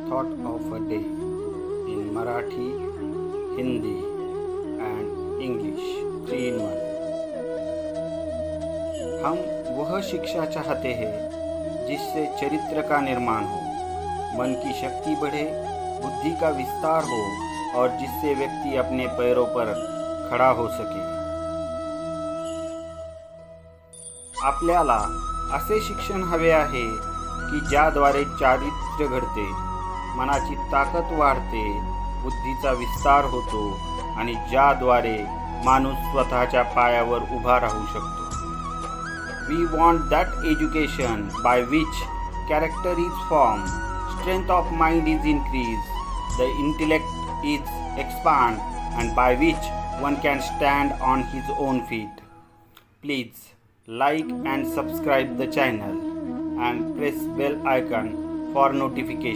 thought of a day in Marathi, Hindi and English 3 in 1। हम वह शिक्षा चाहते हैं जिससे चरित्र का निर्माण हो, मन की शक्ति बढ़े, बुद्धि का विस्तार हो और जिससे व्यक्ति अपने पैरों पर खड़ा हो सके। आपल्याला असे शिक्षण हवे आहे की ज्याद्वारे चारित्र्य घडते, मनाची ताकद वाढते, बुद्धीचा विस्तार होतो आणि ज्याद्वारे माणूस स्वतःच्या पायावर उभा राहू शकतो। We want that education by which character is formed, strength of mind is increased, the intellect is expanded, and by which one can stand on his own feet. Please like and subscribe the channel and press bell icon for notification.